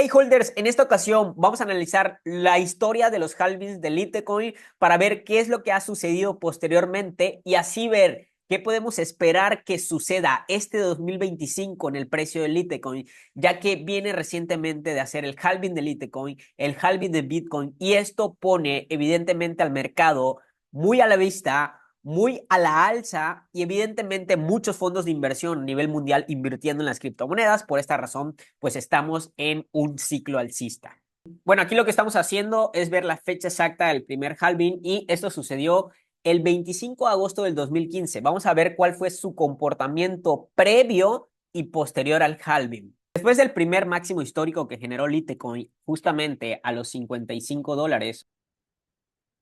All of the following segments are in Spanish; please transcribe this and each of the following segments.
Hey holders, en esta ocasión vamos a analizar la historia de los halvings de Litecoin para ver qué es lo que ha sucedido posteriormente y así ver qué podemos esperar que suceda este 2025 en el precio de Litecoin, ya que viene recientemente de hacer el halving de Litecoin, el halving de Bitcoin, y esto pone evidentemente al mercado muy a la vista, muy a la alza, y evidentemente muchos fondos de inversión a nivel mundial invirtiendo en las criptomonedas. Por esta razón, pues estamos en un ciclo alcista. Bueno, aquí lo que estamos haciendo es ver la fecha exacta del primer halving y esto sucedió el 25 de agosto del 2015. Vamos a ver cuál fue su comportamiento previo y posterior al halving. Después del primer máximo histórico que generó Litecoin, justamente a los $55,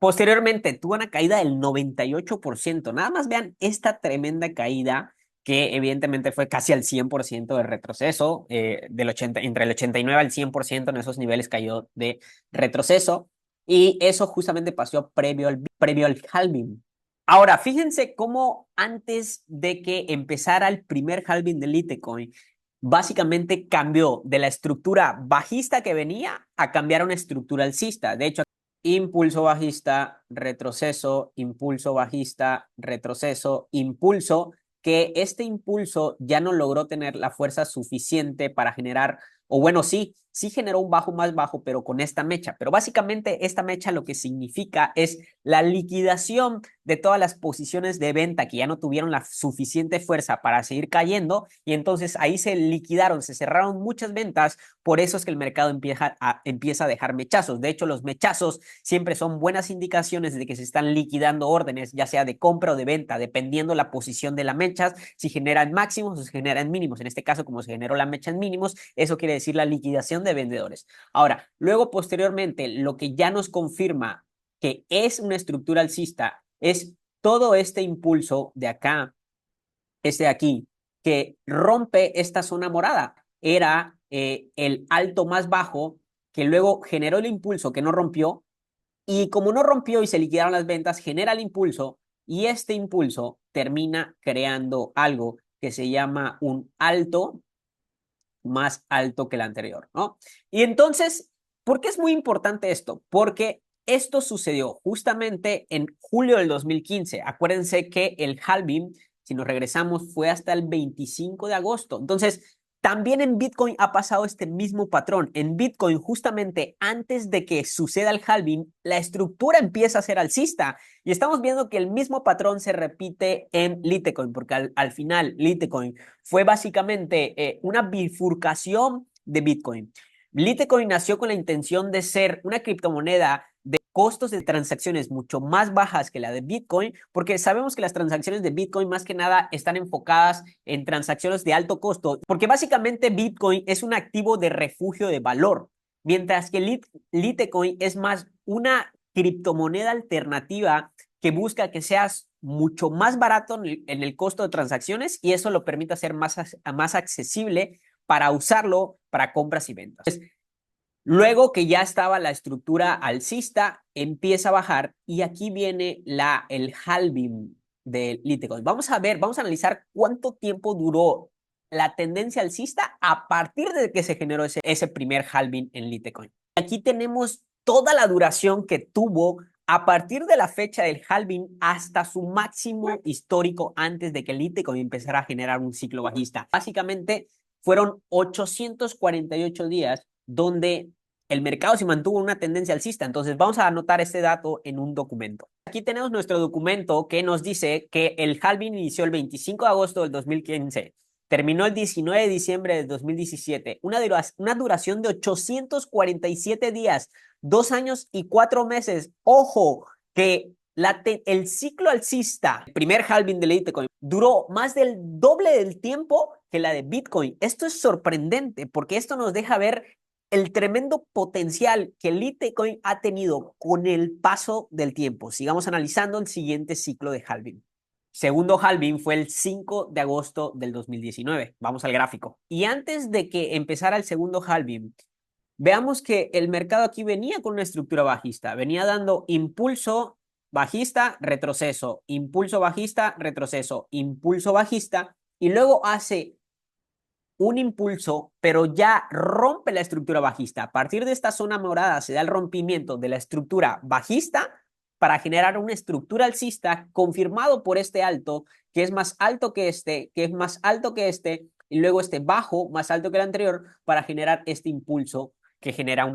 posteriormente tuvo una caída del 98%. Nada más vean esta tremenda caída que evidentemente fue casi al 100% de retroceso, entre el 89 al 100% en esos niveles cayó de retroceso, y eso justamente pasó previo al halving. Ahora, fíjense cómo antes de que empezara el primer halving de Litecoin, básicamente cambió de la estructura bajista que venía a cambiar a una estructura alcista. De hecho, impulso bajista, retroceso, impulso bajista, retroceso, impulso, que este impulso ya no logró tener la fuerza suficiente para generar, o bueno, sí generó un bajo más bajo, pero con esta mecha. Pero básicamente esta mecha lo que significa es la liquidación de todas las posiciones de venta que ya no tuvieron la suficiente fuerza para seguir cayendo, y entonces ahí se liquidaron, se cerraron muchas ventas. Por eso es que el mercado empieza a dejar mechazos. De hecho, los mechazos siempre son buenas indicaciones de que se están liquidando órdenes, ya sea de compra o de venta, dependiendo la posición de la mecha, si generan máximos o si generan mínimos. En este caso, como se generó la mecha en mínimos, eso quiere decir la liquidación de vendedores. Ahora, luego posteriormente, lo que ya nos confirma que es una estructura alcista es todo este impulso de acá, este de aquí, que rompe esta zona morada. Era el alto más bajo que luego generó el impulso que no rompió, y como no rompió y se liquidaron las ventas, genera el impulso, y este impulso termina creando algo que se llama un alto más alto que el anterior, ¿no? Y entonces, ¿por qué es muy importante esto? Porque esto sucedió justamente en julio del 2015. Acuérdense que el halving, si nos regresamos, fue hasta el 25 de agosto. Entonces, también en Bitcoin ha pasado este mismo patrón. En Bitcoin, justamente antes de que suceda el halving, la estructura empieza a ser alcista. Y estamos viendo que el mismo patrón se repite en Litecoin, porque al final Litecoin fue básicamente una bifurcación de Bitcoin. Litecoin nació con la intención de ser una criptomoneda de costos de transacciones mucho más bajas que la de Bitcoin, porque sabemos que las transacciones de Bitcoin más que nada están enfocadas en transacciones de alto costo, porque básicamente Bitcoin es un activo de refugio de valor, mientras que Litecoin es más una criptomoneda alternativa que busca que seas mucho más barato en el costo de transacciones, y eso lo permite hacer más accesible para usarlo para compras y ventas. Entonces, luego que ya estaba la estructura alcista, empieza a bajar, y aquí viene el halving de Litecoin. Vamos a ver, vamos a analizar cuánto tiempo duró la tendencia alcista a partir de que se generó ese primer halving en Litecoin. Aquí tenemos toda la duración que tuvo a partir de la fecha del halving hasta su máximo histórico antes de que el Litecoin empezara a generar un ciclo bajista. Básicamente fueron 848 días donde el mercado se mantuvo en una tendencia alcista. Entonces vamos a anotar este dato en un documento. Aquí tenemos nuestro documento que nos dice que el halving inició el 25 de agosto del 2015. Terminó el 19 de diciembre del 2017. Una duración de 847 días, 2 años y 4 meses. Ojo, que el ciclo alcista, el primer halving de Litecoin, duró más del doble del tiempo que la de Bitcoin. Esto es sorprendente porque esto nos deja ver el tremendo potencial que Litecoin ha tenido con el paso del tiempo. Sigamos analizando el siguiente ciclo de halving. Segundo halving fue el 5 de agosto del 2019. Vamos al gráfico. Y antes de que empezara el segundo halving, veamos que el mercado aquí venía con una estructura bajista. Venía dando impulso bajista, retroceso, impulso bajista, retroceso, impulso bajista, y luego hace un impulso, pero ya rompe la estructura bajista. A partir de esta zona morada se da el rompimiento de la estructura bajista para generar una estructura alcista confirmado por este alto, que es más alto que este, que es más alto que este, y luego este bajo, más alto que el anterior, para generar este impulso que genera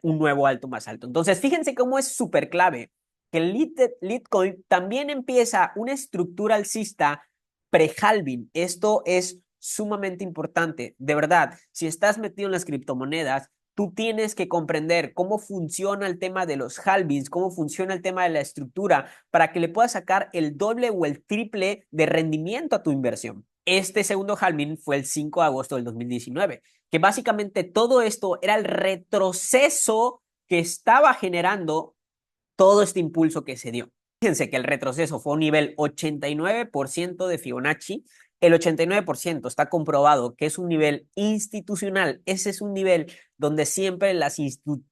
un nuevo alto más alto. Entonces, fíjense cómo es súper clave que el Litecoin también empieza una estructura alcista pre-halving. Esto es sumamente importante. De verdad, si estás metido en las criptomonedas, tú tienes que comprender cómo funciona el tema de los halvings, cómo funciona el tema de la estructura, para que le puedas sacar el doble o el triple de rendimiento a tu inversión. Este segundo halving fue el 5 de agosto del 2019, que básicamente todo esto era el retroceso que estaba generando todo este impulso que se dio. Fíjense que el retroceso fue un nivel 89% de Fibonacci. El 89% está comprobado que es un nivel institucional. Ese es un nivel donde siempre las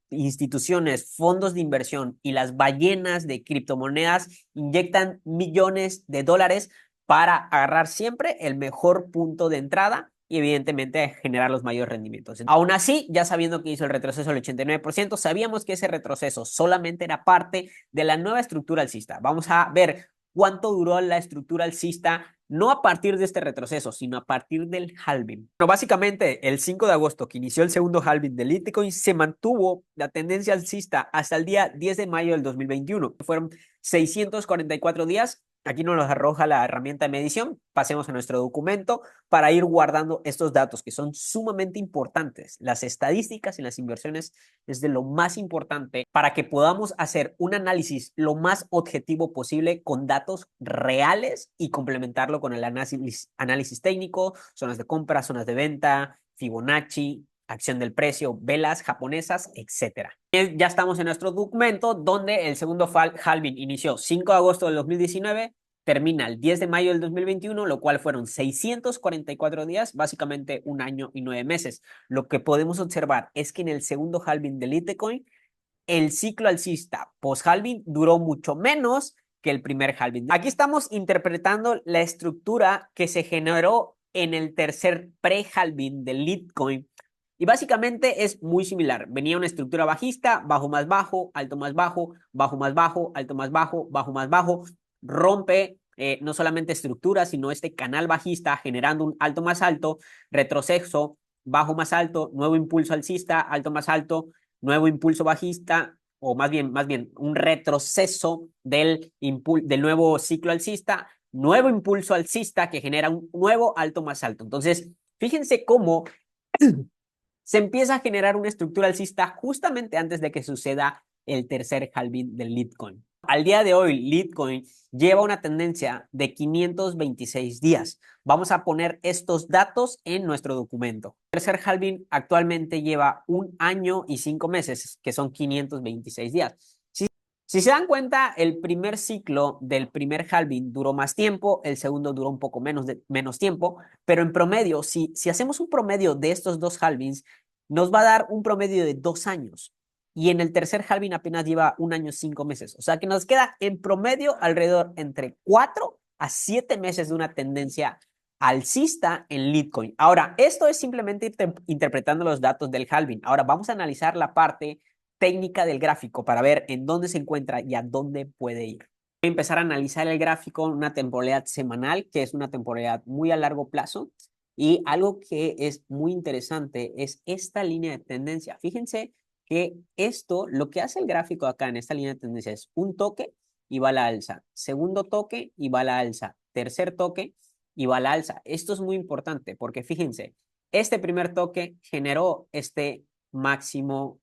instituciones, fondos de inversión y las ballenas de criptomonedas inyectan millones de dólares para agarrar siempre el mejor punto de entrada y evidentemente generar los mayores rendimientos. Aún así, ya sabiendo que hizo el retroceso del 89%, sabíamos que ese retroceso solamente era parte de la nueva estructura alcista. Vamos a ver cuánto duró la estructura alcista, no a partir de este retroceso, sino a partir del halving. Bueno, básicamente, el 5 de agosto, que inició el segundo halving del Litecoin, se mantuvo la tendencia alcista hasta el día 10 de mayo del 2021. Fueron 644 días. Aquí nos arroja la herramienta de medición. Pasemos a nuestro documento para ir guardando estos datos que son sumamente importantes. Las estadísticas en las inversiones es de lo más importante para que podamos hacer un análisis lo más objetivo posible con datos reales y complementarlo con el análisis técnico, zonas de compra, zonas de venta, Fibonacci, acción del precio, velas japonesas, etcétera. Ya estamos en nuestro documento donde el segundo halving inició 5 de agosto del 2019, termina el 10 de mayo del 2021, lo cual fueron 644 días, básicamente un año y 9 meses. Lo que podemos observar es que en el segundo halving del Litecoin, el ciclo alcista post-halving duró mucho menos que el primer halving. Aquí estamos interpretando la estructura que se generó en el tercer pre-halving del Litecoin. Y básicamente es muy similar. Venía una estructura bajista, bajo más bajo, alto más bajo, bajo más bajo, alto más bajo, bajo más bajo. Rompe no solamente estructura, sino este canal bajista generando un alto más alto, retroceso, bajo más alto, nuevo impulso alcista, alto más alto, nuevo impulso bajista, o más bien un retroceso del nuevo ciclo alcista, nuevo impulso alcista que genera un nuevo alto más alto. Entonces, fíjense cómo se empieza a generar una estructura alcista justamente antes de que suceda el tercer halving del Litecoin. Al día de hoy, Litecoin lleva una tendencia de 526 días. Vamos a poner estos datos en nuestro documento. El tercer halving actualmente lleva 1 año y 5 meses, que son 526 días. Si se dan cuenta, el primer ciclo del primer halving duró más tiempo, el segundo duró un poco menos tiempo, pero en promedio, si hacemos un promedio de estos dos halvings, nos va a dar un promedio de 2 años. Y en el tercer halving apenas lleva 1 año y 5 meses. O sea que nos queda en promedio alrededor entre 4 a 7 meses de una tendencia alcista en Litecoin. Ahora, esto es simplemente interpretando los datos del halving. Ahora vamos a analizar la parte técnica del gráfico para ver en dónde se encuentra y a dónde puede ir. Voy a empezar a analizar el gráfico en una temporalidad semanal, que es una temporalidad muy a largo plazo. Y algo que es muy interesante es esta línea de tendencia. Fíjense que esto, lo que hace el gráfico acá en esta línea de tendencia es un toque y va a la alza. Segundo toque y va a la alza. Tercer toque y va a la alza. Esto es muy importante porque fíjense, este primer toque generó este máximo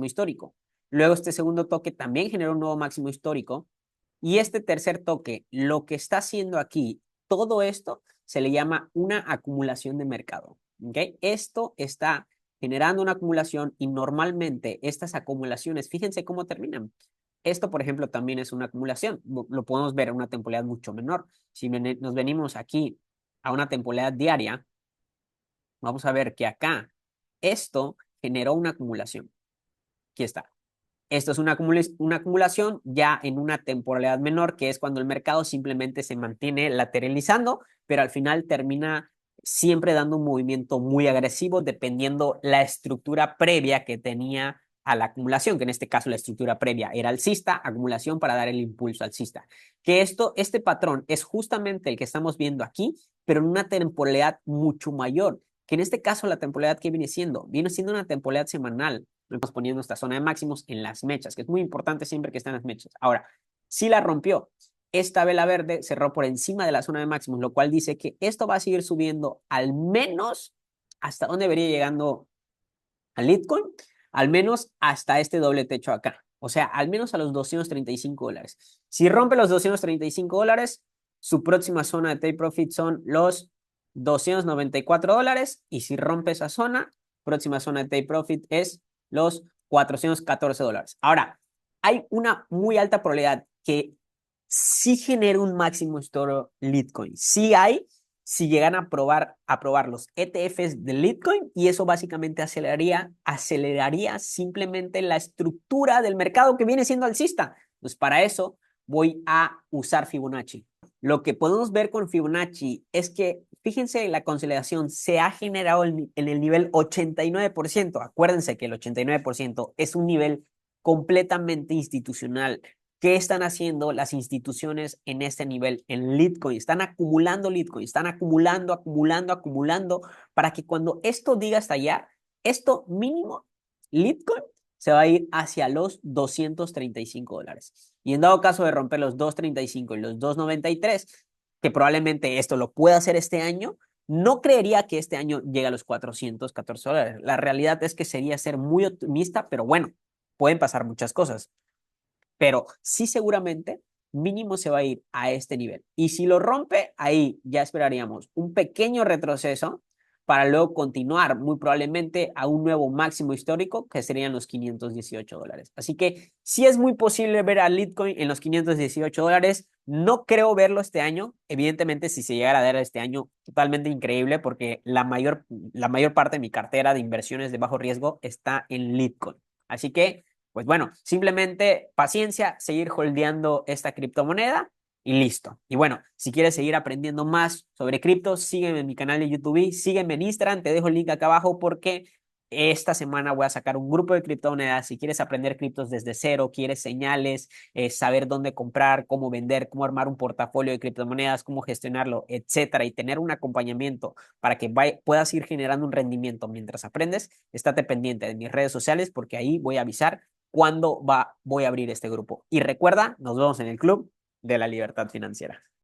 histórico. Luego este segundo toque también generó un nuevo máximo histórico. Y este tercer toque, lo que está haciendo aquí, todo esto se le llama una acumulación de mercado. ¿Okay? Esto está generando una acumulación y normalmente estas acumulaciones, fíjense cómo terminan. Esto, por ejemplo, también es una acumulación. Lo podemos ver en una temporalidad mucho menor. Si nos venimos aquí a una temporalidad diaria, vamos a ver que acá esto generó una acumulación. Aquí está. Esto es una acumulación ya en una temporalidad menor, que es cuando el mercado simplemente se mantiene lateralizando, pero al final termina siempre dando un movimiento muy agresivo dependiendo la estructura previa que tenía a la acumulación, que en este caso la estructura previa era alcista, acumulación para dar el impulso alcista. Que este patrón es justamente el que estamos viendo aquí, pero en una temporalidad mucho mayor, que en este caso la temporalidad que viene siendo una temporalidad semanal. Estamos poniendo esta zona de máximos en las mechas, que es muy importante siempre que estén las mechas. Ahora, si la rompió, esta vela verde cerró por encima de la zona de máximos, lo cual dice que esto va a seguir subiendo al menos hasta dónde vería llegando al Litecoin, al menos hasta este doble techo acá. O sea, al menos a los $235. Si rompe los $235, su próxima zona de take profit son los $294. Y si rompe esa zona, próxima zona de take profit es los $414. Ahora, hay una muy alta probabilidad que sí genere un máximo histórico Litecoin. Sí hay, si llegan a probar los ETFs de Litecoin, y eso básicamente aceleraría simplemente la estructura del mercado que viene siendo alcista. Pues para eso voy a usar Fibonacci. Lo que podemos ver con Fibonacci es que, fíjense, la consolidación se ha generado en el nivel 89%. Acuérdense que el 89% es un nivel completamente institucional. ¿Qué están haciendo las instituciones en este nivel? En Litecoin. Están acumulando Litecoin, están acumulando, para que cuando esto diga estallar, esto mínimo, Litecoin se va a ir hacia los $235. Y en dado caso de romper los 235 y los 293, que probablemente esto lo pueda hacer este año, no creería que este año llegue a los $414. La realidad es que sería ser muy optimista, pero bueno, pueden pasar muchas cosas. Pero sí, seguramente mínimo se va a ir a este nivel. Y si lo rompe, ahí ya esperaríamos un pequeño retroceso para luego continuar muy probablemente a un nuevo máximo histórico, que serían los $518. Así que sí es muy posible ver a Litecoin en los $518. No creo verlo este año. Evidentemente, si se llegara a dar este año, totalmente increíble, porque la mayor parte de mi cartera de inversiones de bajo riesgo está en Litecoin. Así que pues bueno, simplemente paciencia, seguir holdeando esta criptomoneda y listo. Y bueno, si quieres seguir aprendiendo más sobre criptos, sígueme en mi canal de YouTube, sígueme en Instagram, te dejo el link acá abajo porque esta semana voy a sacar un grupo de criptomonedas. Si quieres aprender criptos desde cero, quieres señales, saber dónde comprar, cómo vender, cómo armar un portafolio de criptomonedas, cómo gestionarlo, etcétera, y tener un acompañamiento para que puedas ir generando un rendimiento mientras aprendes, estate pendiente de mis redes sociales porque ahí voy a avisar cuándo voy a abrir este grupo. Y recuerda, nos vemos en el Club de la Libertad Financiera.